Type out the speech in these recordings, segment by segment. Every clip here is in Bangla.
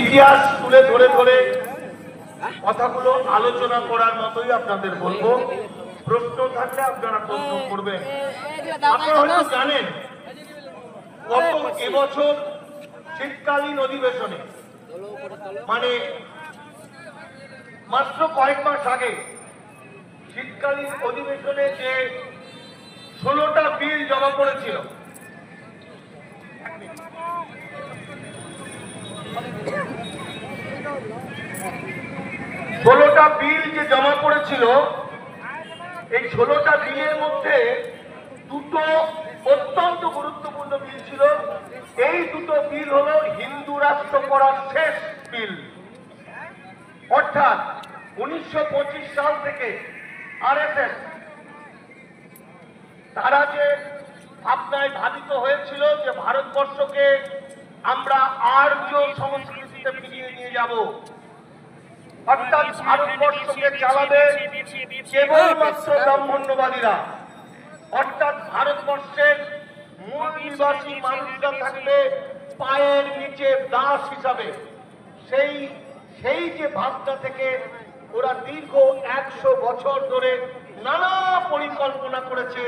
ইতিহাস তুলে ধরে ধরে কথাগুলো আলোচনা করার মতোই আপনাদের বলবো। প্রশ্ন থাকলে আপনারা প্রশ্ন করবেন। আপনারা হয়তো জানেন গত এবছর শীতকালীন অধিবেশনে মানে মাত্র কয়েক মাস আগে শীতকালীন অধিবেশনে যে 16টা বিল জমা পড়েছিল, এই 16টা বিলের মধ্যে দুটো অত্যন্ত গুরুত্বপূর্ণ বিল ছিল। এই দুটো বিল হলো হিন্দু রাষ্ট্র করার শেষ বিল। অর্থাৎ 1925 সাল থেকে আরএসএস তারা যে ভাবনায় ভাবিত হয়েছিল যে ভারতবর্ষকে আমরা আর্য সংস্কৃতিতে ফিরিয়ে নিয়ে যাব, অর্থাৎ ভারতবর্ষকে চালাবে কেবলমাত্র ব্রাহ্মণ্যবাদীরা, অর্থাৎ ভারতবর্ষের মূল নিবাসী মানুষরা থাকবে পায়ের নিচে দাস হিসাবে। সেই যে ভাবনা থেকে ওরা দীর্ঘ 100 বছর ধরে নানা পরিকল্পনা করেছে,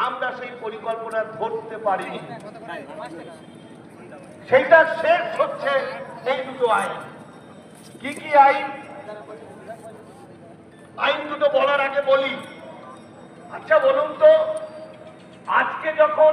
আমরা সেই পরিকল্পনা ধরতে পারিনি। সেইটা শেষ হচ্ছে এই দুটো আইন। কি কি আইন? আইন দুটো বলার আগে বলি, আচ্ছা বলুন তো, আজকে যখন